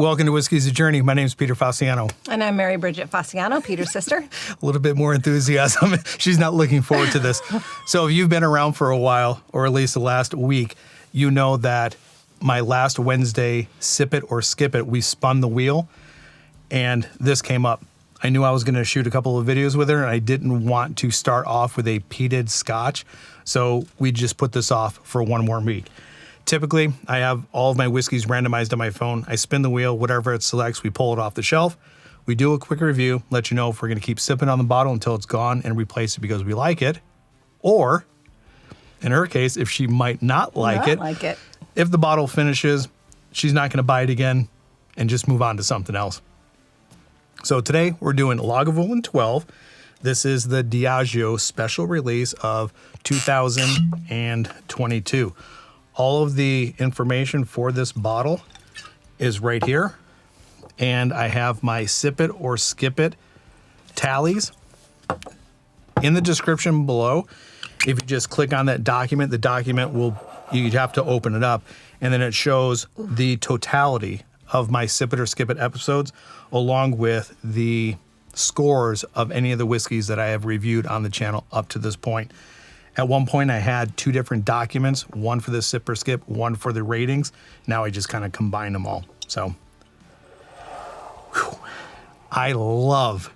Welcome to Whiskey's a Journey. My name is Peter Fasciano. And I'm Mary Bridget Fasciano, Peter's sister. A little bit more enthusiasm. She's not looking forward to this. So if you've been around for a while, or at least the last week, you know that my last Wednesday, Sip It or Skip It, we spun the wheel, and this came up. I knew I was going to shoot a couple of videos with her, and I didn't want to start off with a peated scotch, so we just put this off for one more week. Typically, I have all of my whiskeys randomized on my phone. I spin the wheel, whatever it selects, we pull it off the shelf. We do a quick review, let you know if we're going to keep sipping on the bottle until it's gone and replace it because we like it. Or, in her case, if she might not like it. If the bottle finishes, she's not going to buy it again and just move on to something else. So today, we're doing Lagavulin 12. This is the Diageo special release of 2022. All of the information for this bottle is right here. And I have my Sip It or Skip It tallies in the description below. If you just click on that document, the document will, you'd have to open it up. And then it shows the totality of my Sip It or Skip It episodes, along with the scores of any of the whiskeys that I have reviewed on the channel up to this point. At one point, I had two different documents, one for the Sip or Skip, one for the ratings. Now I just kind of combine them all. So, whew, I love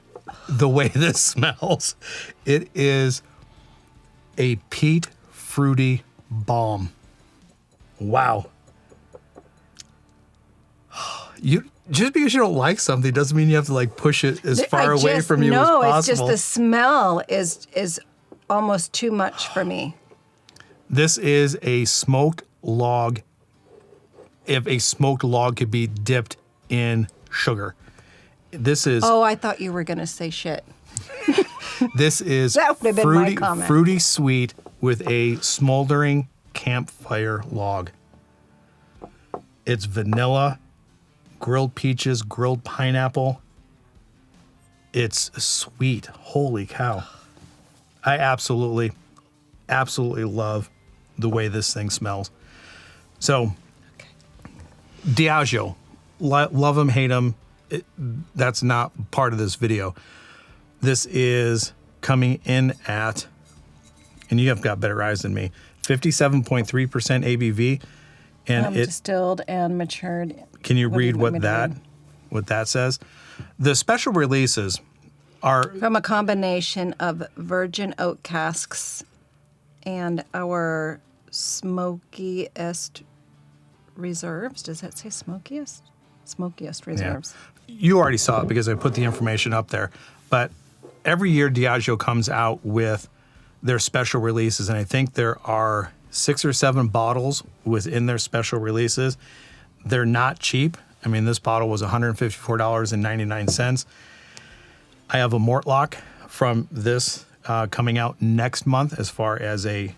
the way this smells. It is a peat fruity balm. Wow. Just because you don't like something doesn't mean you have to like push it as far away from you as possible. No, it's just the smell is almost too much for me. This is a smoked log. If a smoked log could be dipped in sugar. This is... Oh, I thought you were going to say shit. This is that would have been my comment. Fruity sweet with a smoldering campfire log. It's vanilla, grilled peaches, grilled pineapple. It's sweet. Holy cow. I absolutely love the way this thing smells. So, Diageo, love them, hate them. That's not part of this video. This is coming in at, and you have got better eyes than me, 57.3% ABV. And it distilled and matured. Can you read what that says? The special releases are from a combination of virgin oak casks and our smokiest reserves. Does that say smokiest? Smokiest reserves. Yeah. You already saw it because I put the information up there. But every year Diageo comes out with their special releases, and I think there are 6 or 7 bottles within their special releases. They're not cheap. I mean, this bottle was $154.99. I have a Mortlock from this coming out next month as far as a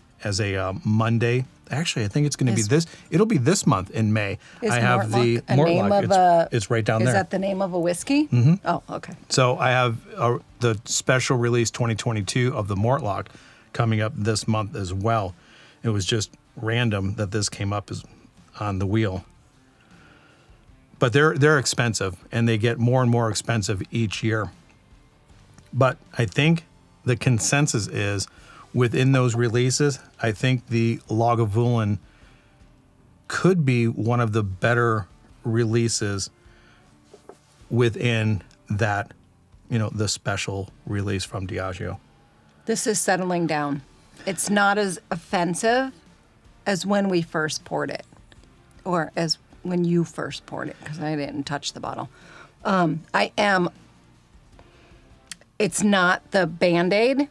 Monday. Actually, I think it's going to be this. It'll be this month in May. I have the Mortlock. It's right down there. Is that the name of a whiskey? Mm-hmm. Oh, okay. So I have the special release 2022 of the Mortlock coming up this month as well. It was just random that this came up on the wheel. But they're expensive, and they get more and more expensive each year. But I think the consensus is within those releases, I think the Lagavulin could be one of the better releases within that, the special release from Diageo. This is settling down. It's not as offensive as when we first poured it, or as when you first poured it, because I didn't touch the bottle. It's not the Band-Aid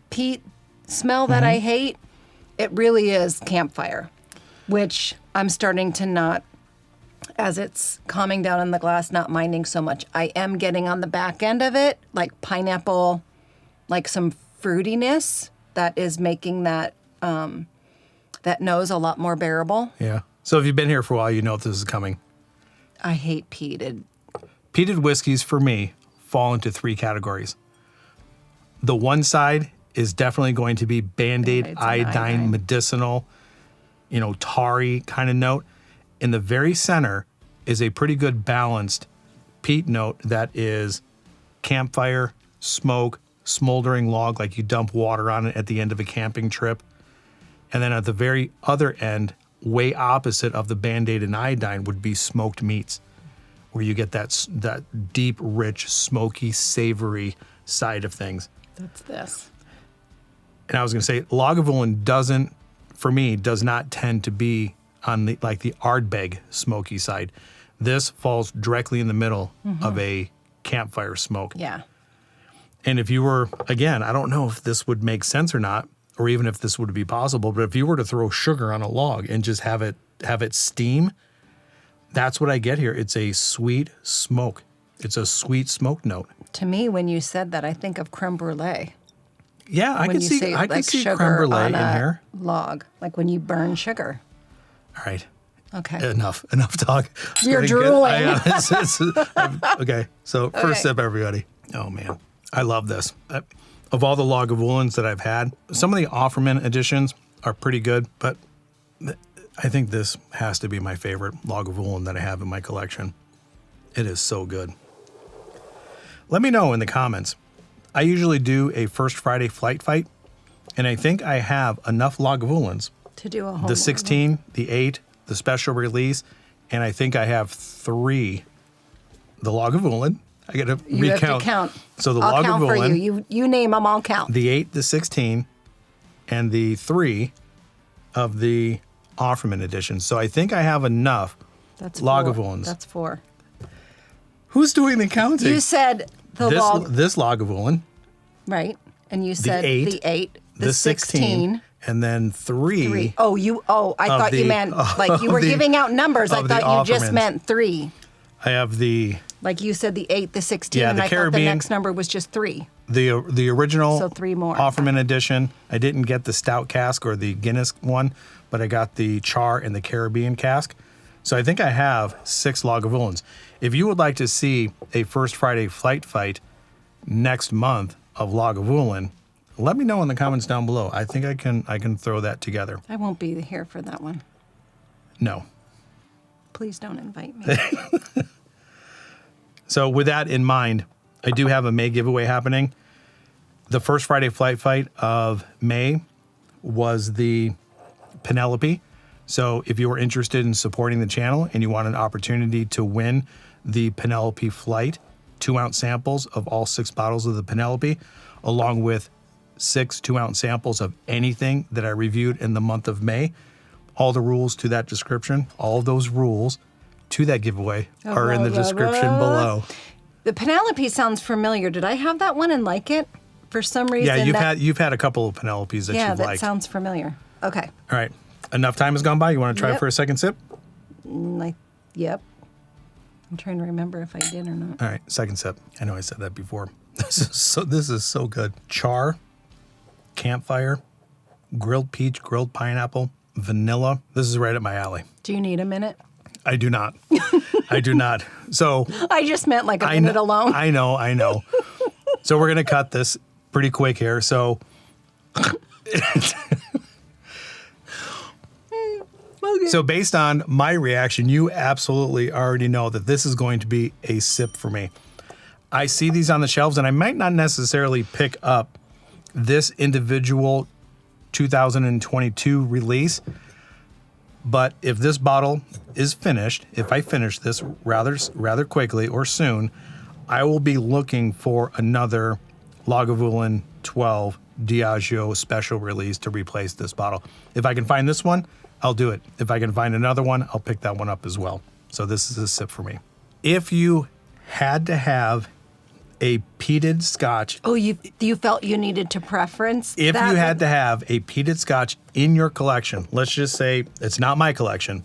peat smell that I hate. It really is campfire, which I'm starting to not, as it's calming down in the glass, not minding so much. I am getting on the back end of it, like pineapple, like some fruitiness that is making that that nose a lot more bearable. Yeah. So if you've been here for a while, you know this is coming. I hate peated. Peated whiskeys, for me, fall into 3 categories. The one side is definitely going to be Band-Aid, iodine, medicinal, tarry kind of note. In the very center is a pretty good balanced peat note that is campfire, smoke, smoldering log, like you dump water on it at the end of a camping trip. And then at the very other end, way opposite of the Band-Aid and iodine, would be smoked meats, where you get that deep, rich, smoky, savory side of things. That's this. And I was going to say, Lagavulin does not tend to be on the Ardbeg smoky side. This falls directly in the middle of a campfire smoke. Yeah. And if you were, again, I don't know if this would make sense or not, or even if this would be possible, but if you were to throw sugar on a log and just have it steam, that's what I get here. It's a sweet smoke. It's a sweet smoke note. To me, when you said that, I think of creme brulee. Yeah, I When can you see say, I can like, see sugar creme brulee on in a here. log, like when you burn sugar. All right. Okay. Enough talk. You're Getting good. drooling. I am. Okay, so first Okay. sip, everybody. Oh, man. I love this. Of all the Lagavulins that I've had, some of the Offerman editions are pretty good, but I think this has to be my favorite Lagavulin that I have in my collection. It is so good. Let me know in the comments. I usually do a First Friday flight fight, and I think I have enough Lagavulins. To do a whole The 16, the 8, the special release, and I think I have 3. The Lagavulin. I got to You recount. have to count. So the I'll count for Lagavulin, you. You name them, I'll count. the 8, the 16, and the 3 of the Offerman edition. So I think I have enough That's Lagavulins. That's 4. Who's doing the counting? You said the log, This Lagavulin, right? And you said eight, the 8, the 16, and then 3. 3. I thought you meant like you were giving out numbers. I of the thought you just Offermans. meant 3. I have the Like you said the 8, the 16, Yeah, and the I thought the Caribbean- next number was just 3. the original So 3 more. Offerman edition. I didn't get the stout cask or the Guinness one, but I got the Char and the Caribbean cask. So I think I have 6 Lagavulins. If you would like to see a First Friday flight fight next month of Lagavulin, let me know in the comments down below. I think I can throw that together. I won't be here for that one. No. Please don't invite me. So with that in mind, I do have a May giveaway happening. The First Friday flight fight of May was the Penelope. So if you are interested in supporting the channel and you want an opportunity to win the Penelope flight, 2-ounce samples of all 6 bottles of the Penelope, along with 6 2-ounce samples of anything that I reviewed in the month of May, all the rules to that description, all of those rules to that giveaway are in the description below. The Penelope sounds familiar. Did I have that one and like it? For some reason. Yeah, you've had a couple of Penelopes that Yeah, you've that liked. sounds familiar. Okay. All right. Enough time has gone by. You want to try Yep. for a second sip? Yep. I'm trying to remember if I did or not. All right, second sip. I know I said that before. This is so good. Char, campfire, grilled peach, grilled pineapple, vanilla. This is right up my alley. Do you need a minute? I do not. I do not. So I just meant like a minute alone. I know. So we're gonna cut this pretty quick here. So So based on my reaction, you absolutely already know that this is going to be a sip for me. I see these on the shelves, and I might not necessarily pick up this individual 2022 release, but if this bottle is finished, if I finish this rather quickly or soon, I will be looking for another Lagavulin 12 Diageo special release to replace this bottle. If I can find this one, I'll do it. If I can find another one, I'll pick that one up as well. So this is a sip for me. If you had to have a peated scotch, Oh, you felt you needed to preference if that? you had to have a peated scotch in your collection, let's just say it's not my collection.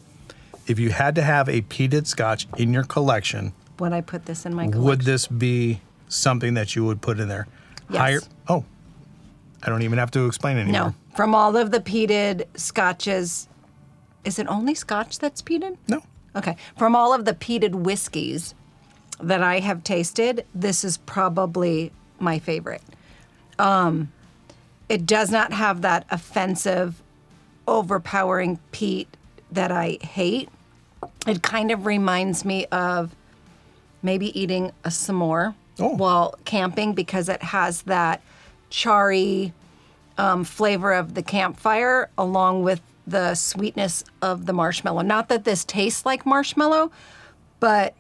If you had to have a peated scotch in your collection, Would I put this in my collection? would this be something that you would put in there? Yes. Oh, I don't even have to explain anymore. No. From all of the peated scotches, is it only scotch that's peated? No. Okay. From all of the peated whiskeys that I have tasted, this is probably my favorite. It does not have that offensive, overpowering peat that I hate. It kind of reminds me of maybe eating a s'more Oh. while camping because it has that charry flavor of the campfire along with the sweetness of the marshmallow. Not that this tastes like marshmallow, but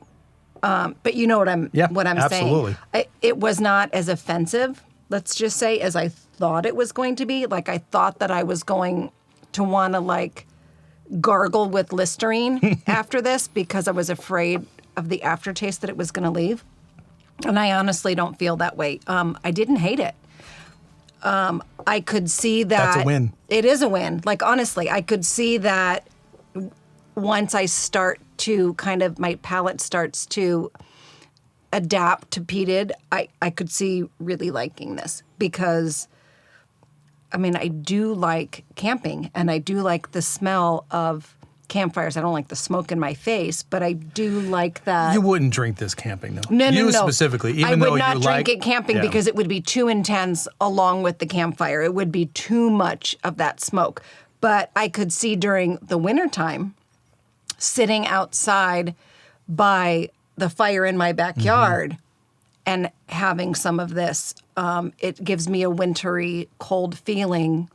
you know what I'm absolutely. saying. It was not as offensive, let's just say, as I thought it was going to be. Like I thought that I was going to want to like gargle with Listerine after this because I was afraid of the aftertaste that it was going to leave. And I honestly don't feel that way. I didn't hate it. I could see that. That's a win. It is a win. Like, honestly, I could see that once I start to kind of, my palate starts to adapt to peated, I could see really liking this because, I mean, I do like camping and I do like the smell of campfires. I don't like the smoke in my face, but I do like that. You wouldn't drink this camping, though. No. You specifically, even I though would not you drink like it camping because it would be too intense along with the campfire. It would be too much of that smoke. But I could see during the wintertime, sitting outside by the fire in my backyard and having some of this. It gives me a wintry, cold feeling.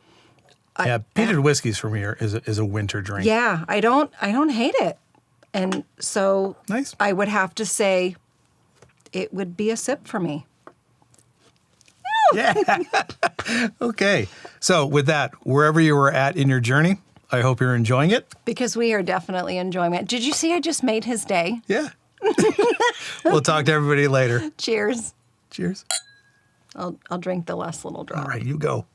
Yeah, peated whiskeys for me is a winter drink. Yeah, I don't hate it. And so Nice. I would have to say it would be a sip for me. Yeah. Okay. So with that, wherever you were at in your journey, I hope you're enjoying it. Because we are definitely enjoying it. Did you see I just made his day? Yeah. We'll talk to everybody later. Cheers. Cheers. I'll drink the last little drop. All right, you go.